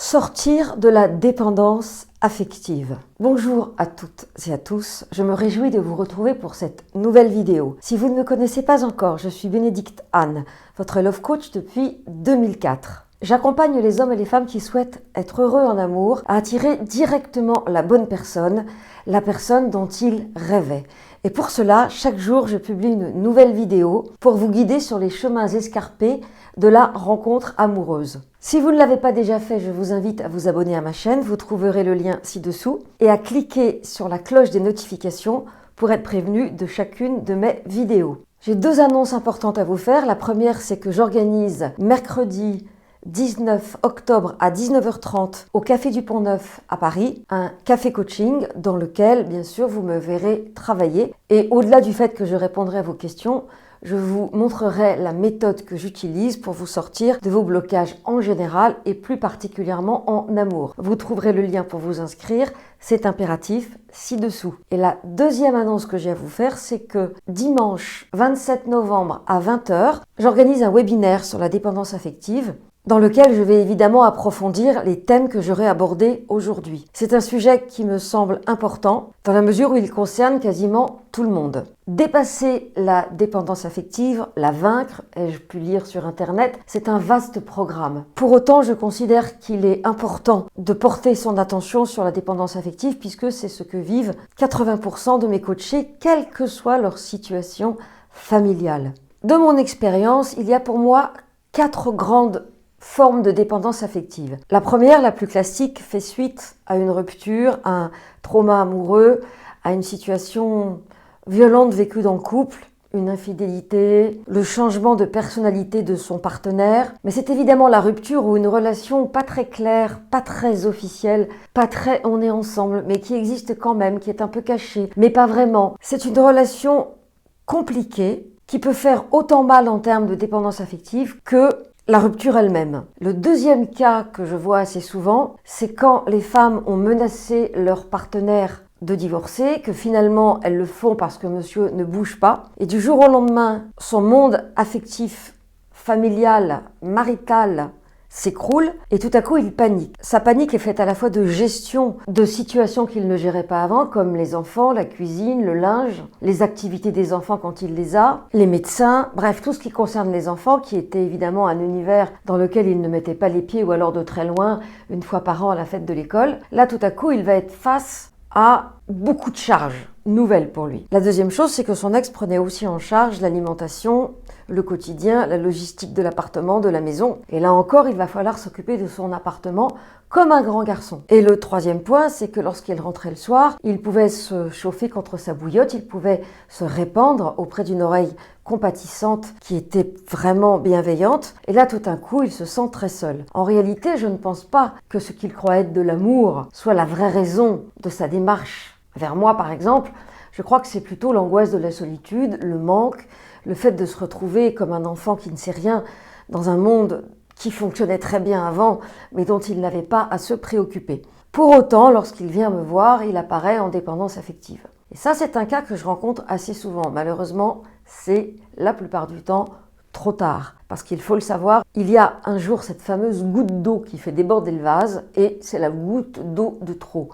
Sortir de la dépendance affective. Bonjour à toutes et à tous, je me réjouis de vous retrouver pour cette nouvelle vidéo. Si vous ne me connaissez pas encore, je suis Bénédicte Anne, votre love coach depuis 2004. J'accompagne les hommes et les femmes qui souhaitent être heureux en amour à attirer directement la bonne personne, la personne dont ils rêvaient. Et pour cela, chaque jour, je publie une nouvelle vidéo pour vous guider sur les chemins escarpés de la rencontre amoureuse. Si vous ne l'avez pas déjà fait, je vous invite à vous abonner à ma chaîne, vous trouverez le lien ci-dessous, et à cliquer sur la cloche des notifications pour être prévenu de chacune de mes vidéos. J'ai deux annonces importantes à vous faire. La première, c'est que j'organise mercredi 19 octobre à 19h30 au Café du Pont-Neuf à Paris, un café coaching dans lequel, bien sûr, vous me verrez travailler. Et au-delà du fait que je répondrai à vos questions, je vous montrerai la méthode que j'utilise pour vous sortir de vos blocages en général et plus particulièrement en amour. Vous trouverez le lien pour vous inscrire, c'est impératif, ci-dessous. Et la deuxième annonce que j'ai à vous faire, c'est que dimanche 27 novembre à 20h, j'organise un webinaire sur la dépendance affective dans lequel je vais évidemment approfondir les thèmes que j'aurai abordés aujourd'hui. C'est un sujet qui me semble important dans la mesure où il concerne quasiment tout le monde. Dépasser la dépendance affective, la vaincre, ai-je pu lire sur Internet, c'est un vaste programme. Pour autant, je considère qu'il est important de porter son attention sur la dépendance affective puisque c'est ce que vivent 80% de mes coachés, quelle que soit leur situation familiale. De mon expérience, il y a pour moi 4 grandes forme de dépendance affective. La première, la plus classique, fait suite à une rupture, à un trauma amoureux, à une situation violente vécue dans le couple, une infidélité, le changement de personnalité de son partenaire. Mais c'est évidemment la rupture ou une relation pas très claire, pas très officielle, pas très on est ensemble, mais qui existe quand même, qui est un peu cachée, mais pas vraiment. C'est une relation compliquée qui peut faire autant mal en termes de dépendance affective que la rupture elle-même. Le deuxième cas que je vois assez souvent, c'est quand les femmes ont menacé leur partenaire de divorcer, que finalement elles le font parce que monsieur ne bouge pas, et du jour au lendemain, son monde affectif, familial, marital s'écroule et tout à coup il panique. Sa panique est faite à la fois de gestion de situations qu'il ne gérait pas avant, comme les enfants, la cuisine, le linge, les activités des enfants quand il les a, les médecins, bref, tout ce qui concerne les enfants, qui était évidemment un univers dans lequel il ne mettait pas les pieds ou alors de très loin, une fois par an à la fête de l'école. Là, tout à coup, il va être face à beaucoup de charges nouvelles pour lui. La deuxième chose, c'est que son ex prenait aussi en charge l'alimentation, le quotidien, la logistique de l'appartement, de la maison. Et là encore, il va falloir s'occuper de son appartement comme un grand garçon. Et le troisième point, c'est que lorsqu'il rentrait le soir, il pouvait se chauffer contre sa bouillotte, il pouvait se répandre auprès d'une oreille compatissante qui était vraiment bienveillante. Et là, tout d'un coup, il se sent très seul. En réalité, je ne pense pas que ce qu'il croit être de l'amour soit la vraie raison de sa démarche vers moi, par exemple. Je crois que c'est plutôt l'angoisse de la solitude, le manque, le fait de se retrouver comme un enfant qui ne sait rien dans un monde qui fonctionnait très bien avant, mais dont il n'avait pas à se préoccuper. Pour autant, lorsqu'il vient me voir, il apparaît en dépendance affective. Et ça, c'est un cas que je rencontre assez souvent. Malheureusement, c'est la plupart du temps trop tard. Parce qu'il faut le savoir, il y a un jour cette fameuse goutte d'eau qui fait déborder le vase, et c'est la goutte d'eau de trop.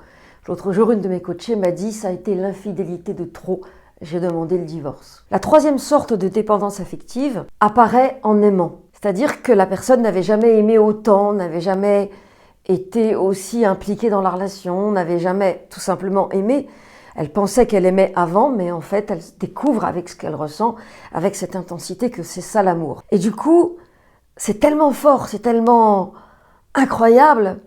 L'autre jour, une de mes coachées m'a dit « ça a été l'infidélité de trop ». J'ai demandé le divorce. La troisième sorte de dépendance affective apparaît en aimant. C'est-à-dire que la personne n'avait jamais aimé autant, n'avait jamais été aussi impliquée dans la relation, n'avait jamais tout simplement aimé. Elle pensait qu'elle aimait avant, mais en fait, elle découvre avec ce qu'elle ressent, avec cette intensité, que c'est ça l'amour. Et du coup, c'est tellement fort, c'est tellement incroyable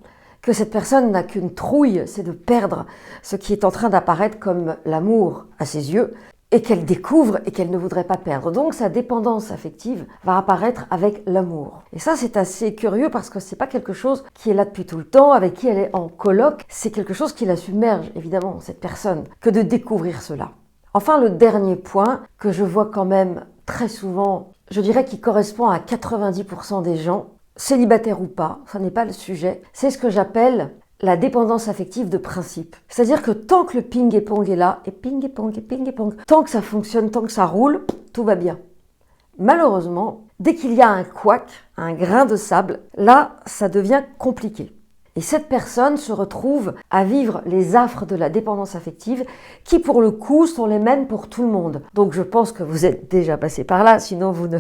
que cette personne n'a qu'une trouille, c'est de perdre ce qui est en train d'apparaître comme l'amour à ses yeux, et qu'elle découvre et qu'elle ne voudrait pas perdre. Donc sa dépendance affective va apparaître avec l'amour. Et ça, c'est assez curieux parce que c'est pas quelque chose qui est là depuis tout le temps, avec qui elle est en coloc, c'est quelque chose qui la submerge, évidemment, cette personne, que de découvrir cela. Enfin, le dernier point que je vois quand même très souvent, je dirais qu'il correspond à 90% des gens, célibataires ou pas, ça n'est pas le sujet, c'est ce que j'appelle la dépendance affective de principe. C'est-à-dire que tant que le ping-pong est là, et ping-pong, tant que ça fonctionne, tant que ça roule, tout va bien. Malheureusement, dès qu'il y a un couac, un grain de sable, là, ça devient compliqué. Et cette personne se retrouve à vivre les affres de la dépendance affective qui, pour le coup, sont les mêmes pour tout le monde. Donc je pense que vous êtes déjà passé par là, sinon vous ne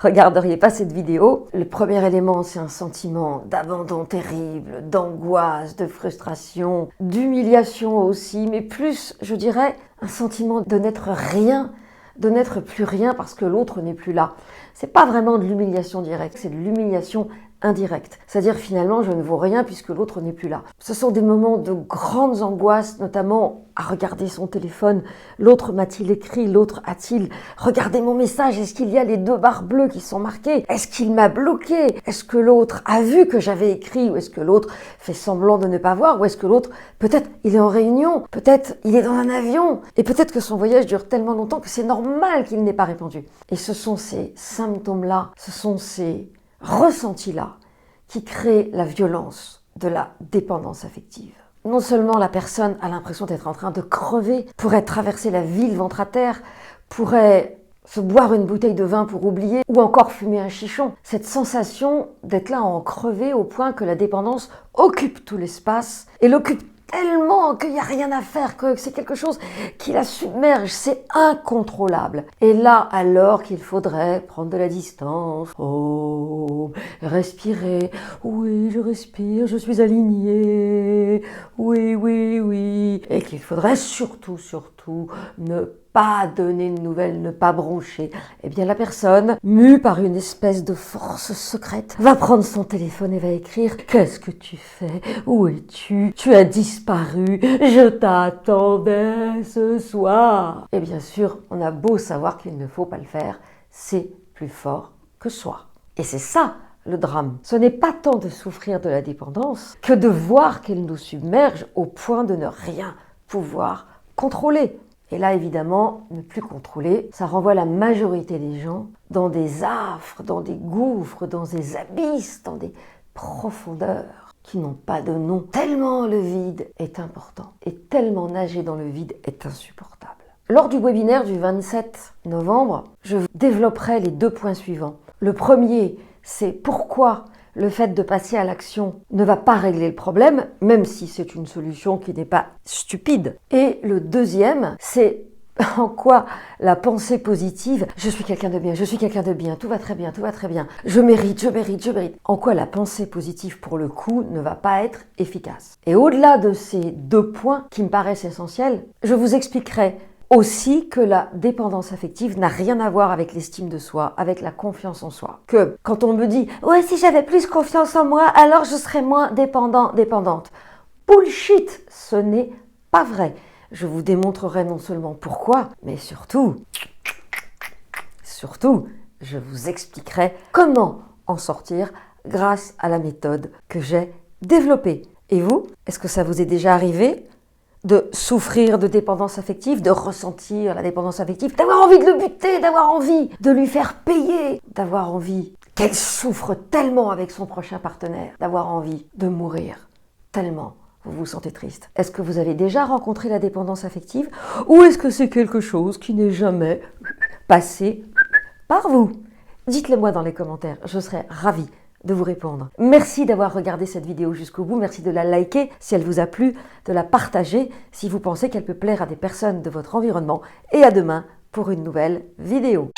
regarderiez pas cette vidéo. Le premier élément, c'est un sentiment d'abandon terrible, d'angoisse, de frustration, d'humiliation aussi, mais plus, je dirais, un sentiment de n'être rien, de n'être plus rien parce que l'autre n'est plus là. C'est pas vraiment de l'humiliation directe, c'est de l'humiliation indirecte. C'est-à-dire finalement je ne vaux rien puisque l'autre n'est plus là. Ce sont des moments de grandes angoisses, notamment à regarder son téléphone. L'autre m'a-t-il écrit? L'autre a-t-il regardé mon message? Est-ce qu'il y a les 2 barres bleues qui sont marquées? Est-ce qu'il m'a bloqué? Est-ce que l'autre a vu que j'avais écrit? Ou est-ce que l'autre fait semblant de ne pas voir? Ou est-ce que l'autre, peut-être il est en réunion? Peut-être il est dans un avion? Et peut-être que son voyage dure tellement longtemps que c'est normal qu'il n'ait pas répondu. Et ce sont ces symptômes-là, ce sont ces ressentis-là qui créent la violence de la dépendance affective. Non seulement la personne a l'impression d'être en train de crever, pourrait traverser la vie le ventre à terre, pourrait se boire une bouteille de vin pour oublier, ou encore fumer un chichon. Cette sensation d'être là en crever au point que la dépendance occupe tout l'espace et l'occupe tellement qu'il n'y a rien à faire, que c'est quelque chose qui la submerge, c'est incontrôlable. Et là, alors qu'il faudrait prendre de la distance, respirer, oui, je respire, je suis aligné, oui, oui, oui, et qu'il faudrait surtout ne pas donner de nouvelles, ne pas broncher, eh bien la personne, mue par une espèce de force secrète, va prendre son téléphone et va écrire « Qu'est-ce que tu fais? Où es-tu? Tu as disparu, je t'attendais ce soir !» Et bien sûr, on a beau savoir qu'il ne faut pas le faire, c'est plus fort que soi. Et c'est ça le drame. Ce n'est pas tant de souffrir de la dépendance que de voir qu'elle nous submerge au point de ne rien pouvoir contrôler. Et là, évidemment, ne plus contrôler, ça renvoie la majorité des gens dans des affres, dans des gouffres, dans des abysses, dans des profondeurs qui n'ont pas de nom. Tellement le vide est important et tellement nager dans le vide est insupportable. Lors du webinaire du 27 novembre, je développerai les 2 points suivants. Le premier, c'est pourquoi le fait de passer à l'action ne va pas régler le problème, même si c'est une solution qui n'est pas stupide. Et le deuxième, c'est en quoi la pensée positive « je suis quelqu'un de bien, je suis quelqu'un de bien, tout va très bien, je mérite », en quoi la pensée positive pour le coup ne va pas être efficace. Et au-delà de ces 2 points qui me paraissent essentiels, je vous expliquerai aussi que la dépendance affective n'a rien à voir avec l'estime de soi, avec la confiance en soi. Que quand on me dit « ouais, si j'avais plus confiance en moi, alors je serais moins dépendante ». Bullshit, ce n'est pas vrai. Je vous démontrerai non seulement pourquoi, mais surtout, je vous expliquerai comment en sortir grâce à la méthode que j'ai développée. Et vous, est-ce que ça vous est déjà arrivé de souffrir de dépendance affective, de ressentir la dépendance affective, d'avoir envie de le buter, d'avoir envie de lui faire payer, d'avoir envie qu'elle souffre tellement avec son prochain partenaire, d'avoir envie de mourir tellement vous vous sentez triste? Est-ce que vous avez déjà rencontré la dépendance affective ou est-ce que c'est quelque chose qui n'est jamais passé par vous? Dites-le moi dans les commentaires, je serai ravie de vous répondre. Merci d'avoir regardé cette vidéo jusqu'au bout, merci de la liker si elle vous a plu, de la partager si vous pensez qu'elle peut plaire à des personnes de votre environnement et à demain pour une nouvelle vidéo.